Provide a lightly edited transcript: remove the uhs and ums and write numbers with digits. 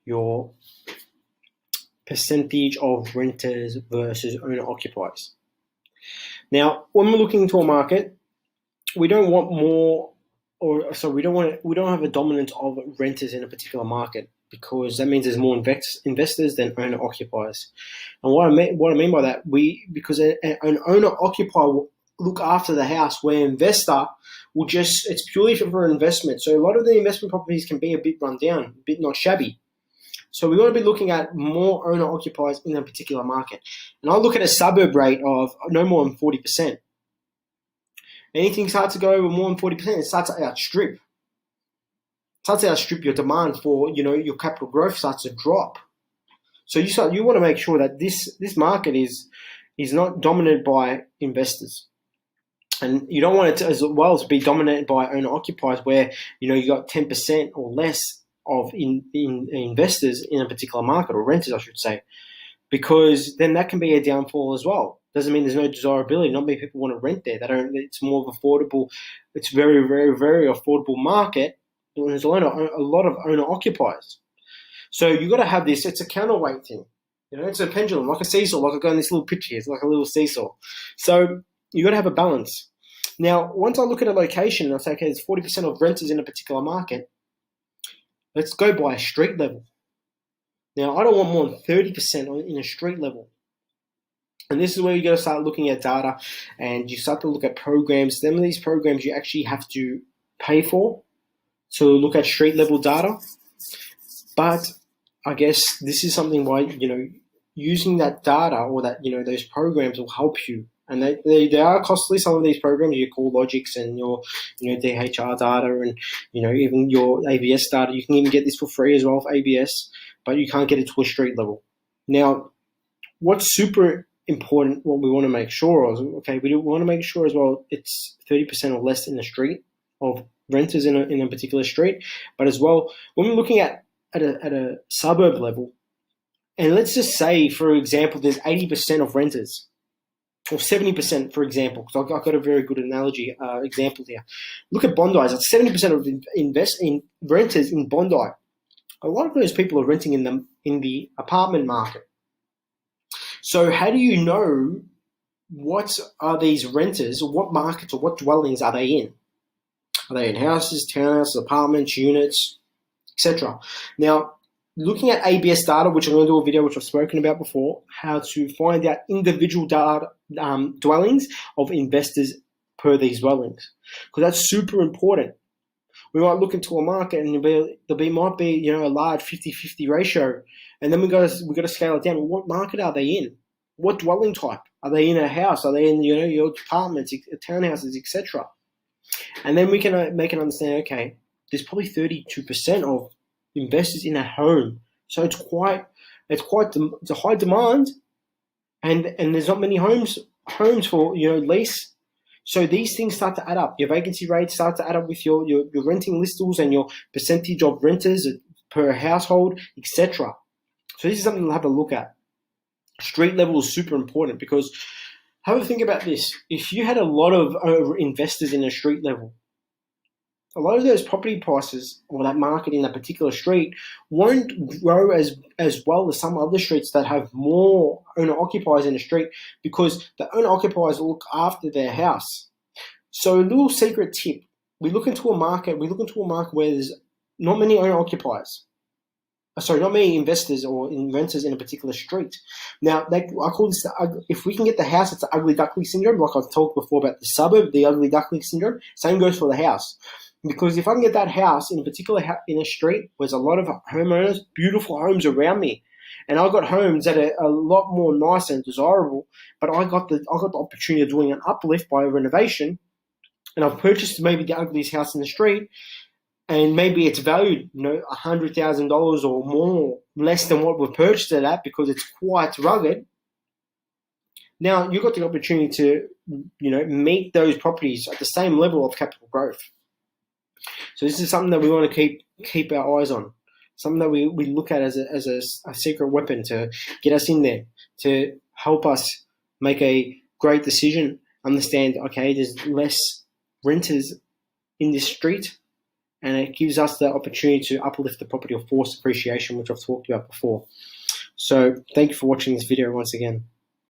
your percentage of renters versus owner-occupiers. Now, when we're looking into a market, we don't want more, we don't have a dominance of renters in a particular market, because that means there's more investors than owner-occupiers. And what I mean by that, because an owner-occupier will look after the house, where investor will it's purely for investment. So a lot of the investment properties can be a bit run down, a bit not shabby. So we want to be looking at more owner-occupiers in a particular market. And I'll look at a suburb rate of no more than 40%. Anything starts to go over more than 40%, it starts to outstrip. It starts to outstrip your demand for, your capital growth starts to drop. So you want to make sure that this market is not dominated by investors. And you don't want it to, as well, to be dominated by owner-occupiers, where, you got 10% or less of investors in a particular market, or renters, I should say, because then that can be a downfall as well. Doesn't mean there's no desirability. Not many people want to rent there. It's more of affordable. It's very, very, very affordable market. And there's a lot of owner-occupiers. So you got to have this. It's a counterweight thing. It's a pendulum, like a seesaw. Like I got in this little picture here. It's like a little seesaw. So you got to have a balance. Now, once I look at a location and I say, okay, there's 40% of renters in a particular market, let's go by a street level. Now, I don't want more than 30% in a street level. And this is where you got to start looking at data, and you start to look at programs. Some of these programs you actually have to pay for to look at street level data. But I guess this is something why, using that data, or that, those programs will help you. And they are costly, some of these programs, your CoreLogics and your, DHR data, and, even your ABS data. You can even get this for free as well for ABS, but you can't get it to a street level. Now, what's super important, what we want to make sure of, we want to make sure as well it's 30% or less in the street of renters in a particular street. But as well, when we're looking at a suburb level, and let's just say, for example, there's 80% of renters, or 70%, for example, because I've got a very good analogy example here. Look at Bondi. It's 70% of renters in Bondi. A lot of those people are renting in the apartment market. So how do you know what are these renters, or what markets or what dwellings are they in? Are they in houses, townhouses, apartments, units, etc.? Now, looking at ABS data, which I'm going to do a video which I've spoken about before, how to find out individual data dwellings of investors per these dwellings, because that's super important. We might look into a market and might be a large 50-50 ratio, and then we got to scale it down. What market are they in? What dwelling type? Are they in a house? Are they in your apartments, townhouses, etc.? And then we can make it understand. Okay, there's probably 32% of investors in a home, so it's a high demand, and there's not many homes for lease. So these things start to add up. Your vacancy rates start to add up with your renting listings and your percentage of renters per household, etc. So this is something to have a look at. Street level is super important, because have a think about this. If you had a lot of investors in a street level, a lot of those property prices, or that market in that particular street, won't grow as well as some other streets that have more owner-occupiers in the street, because the owner-occupiers look after their house. So a little secret tip, we look into a market where there's not many owner-occupiers. Not many investors or renters in a particular street. Now, I call this, if we can get the house, it's the ugly duckling syndrome. Like I've talked before about the suburb, the ugly duckling syndrome. Same goes for the house. Because if I can get that house in a particular in a street where there's a lot of homeowners, beautiful homes around me, and I've got homes that are a lot more nice and desirable, but I got the opportunity of doing an uplift by a renovation, and I've purchased maybe the ugliest house in the street, and maybe it's valued, $100,000 or more, less than what we've purchased it at, because it's quite rugged. Now you've got the opportunity to, meet those properties at the same level of capital growth. So this is something that we want to keep our eyes on, something that we look at as a secret weapon to get us in there, to help us make a great decision, understand, okay, there's less renters in this street, and it gives us the opportunity to uplift the property or forced appreciation, which I've talked about before. So thank you for watching this video once again.